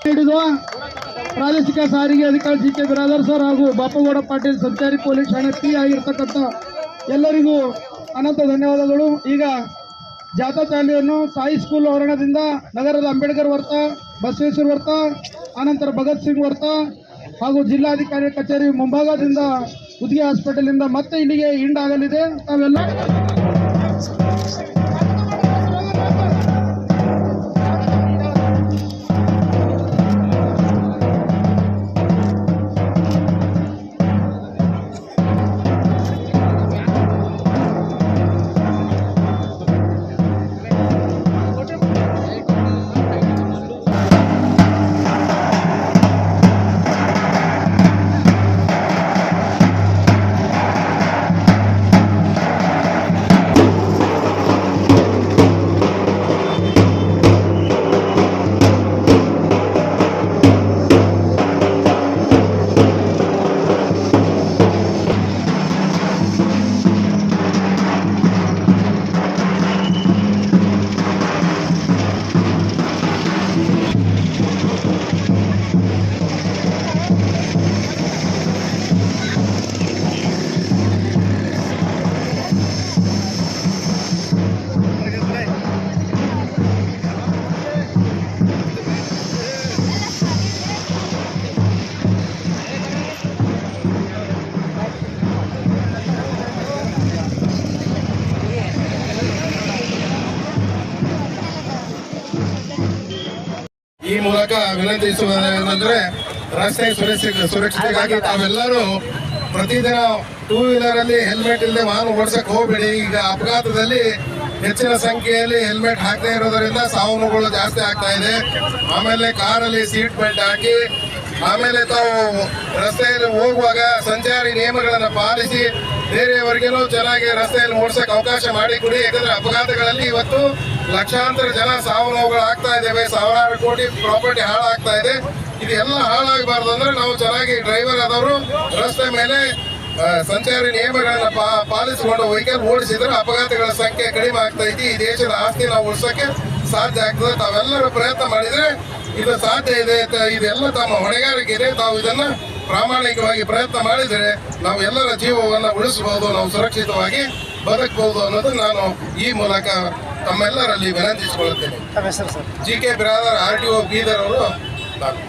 ಹಿಡಿದು ಪ್ರಾದೇಶಿಕ ಸಾರಿಗೆ ಅಧಿಕಾರಿ ಜಿ ಕೆ ಬಿರಾದರ್ ಸರ್ ಹಾಗೂ ಬಾಪಗೌಡ ಪಾಟೀಲ್ ಸಂಚಾರಿ ಪೊಲೀಸ್ ಠಾಣೆ ಪಿ ಆಗಿರ್ತಕ್ಕಂಥ ಎಲ್ಲರಿಗೂ ಅನಂತ ಧನ್ಯವಾದಗಳು. ಈಗ ಜಾಥಾ ಚಾಲನೆಯನ್ನು ಸಾಯಿ ಸ್ಕೂಲ್ ಆವರಣದಿಂದ ನಗರದ ಅಂಬೇಡ್ಕರ್ ವೃತ್ತ, ಬಸವೇಶ್ವರ ವೃತ್ತ, ಆನಂತರ ಭಗತ್ ಸಿಂಗ್ ವೃತ್ತ ಹಾಗೂ ಜಿಲ್ಲಾಧಿಕಾರಿ ಕಚೇರಿ ಮುಂಭಾಗದಿಂದ ಉದ್ಗಿ ಹಾಸ್ಪಿಟಲಿಂದ ಮತ್ತೆ ಇಲ್ಲಿಗೆ ಹಿಂಡಾಗಲಿದೆ. ತಾವೆಲ್ಲ ಈ ಮೂಲಕ ವಿನಂತಿಸುವುದೇನೆಂದರೆ ರಸ್ತೆ ಸುರಕ್ಷತೆಗಾಗಿ ತಾವೆಲ್ಲರೂ ಪ್ರತಿದಿನ ಟೂ ವೀಲರ್ ಅಲ್ಲಿ ಹೆಲ್ಮೆಟ್ ಇಲ್ಲದೆ ವಾಹನ ಓಡಿಸಕ್ಕೆ ಹೋಗಬೇಡಿ. ಈಗ ಅಪಘಾತದಲ್ಲಿ ಹೆಚ್ಚಿನ ಸಂಖ್ಯೆಯಲ್ಲಿ ಹೆಲ್ಮೆಟ್ ಹಾಕದೇ ಇರೋದರಿಂದ ಸಾವು ನೋವುಗಳು ಜಾಸ್ತಿ ಆಗ್ತಾ ಇದೆ. ಆಮೇಲೆ ಕಾರಲ್ಲಿ ಸೀಟ್ ಬೆಲ್ಟ್ ಹಾಕಿ, ಆಮೇಲೆ ತಾವು ರಸ್ತೆಯಲ್ಲಿ ಹೋಗುವಾಗ ಸಂಚಾರಿ ನಿಯಮಗಳನ್ನು ಪಾಲಿಸಿ ಬೇರೆಯವರಿಗೇನೂ ಚೆನ್ನಾಗಿ ರಸ್ತೆಯಲ್ಲಿ ಓಡಿಸಕ್ಕೆ ಅವಕಾಶ ಮಾಡಿಕೊಡಿ. ಯಾಕಂದ್ರೆ ಅಪಘಾತಗಳಲ್ಲಿ ಇವತ್ತು ಲಕ್ಷಾಂತರ ಜನ ಸಾವು ನೋವುಗಳು ಆಗ್ತಾ ಇದ್ದೇವೆ, ಸಾವಿರಾರು ಕೋಟಿ ಪ್ರಾಪರ್ಟಿ ಹಾಳಾಗ್ತಾ ಇದೆ. ಇದೆಲ್ಲ ಹಾಳಾಗಬಾರ್ದು ಅಂದ್ರೆ ನಾವು ಚೆನ್ನಾಗಿ ಡ್ರೈವರ್ ಆದವರು ರಸ್ತೆ ಮೇಲೆ ಸಂಚಾರಿ ನಿಯಮಗಳನ್ನ ಪಾಲಿಸಿಕೊಂಡು ವೆಹಿಕಲ್ ಓಡಿಸಿದ್ರೆ ಅಪಘಾತಗಳ ಸಂಖ್ಯೆ ಕಡಿಮೆ ಆಗ್ತಾ ಇದೆ. ಈ ದೇಶದ ಆಸ್ತಿ ನಾವು ಉಳಿಸೋಕೆ ಸಾಧ್ಯ ಆಗ್ತದೆ. ತಾವೆಲ್ಲರೂ ಪ್ರಯತ್ನ ಮಾಡಿದ್ರೆ ಇದು ಸಾಧ್ಯ ಇದೆ. ಇದೆಲ್ಲ ತಮ್ಮ ಹೊಣೆಗಾರಿಕೆ ಇದೆ. ತಾವು ಇದನ್ನ ಪ್ರಾಮಾಣಿಕವಾಗಿ ಪ್ರಯತ್ನ ಮಾಡಿದರೆ ನಾವು ಎಲ್ಲರ ಜೀವವನ್ನು ಉಳಿಸಬಹುದು, ನಾವು ಸುರಕ್ಷಿತವಾಗಿ ಬದುಕಬಹುದು ಅನ್ನೋದು ನಾನು ಈ ಮೂಲಕ ತಮ್ಮೆಲ್ಲರಲ್ಲಿ ವಿನಂತಿಸಿಕೊಳ್ಳುತ್ತೇನೆ. G K Biradar RTO Bidar ಅವರು ನಾನು.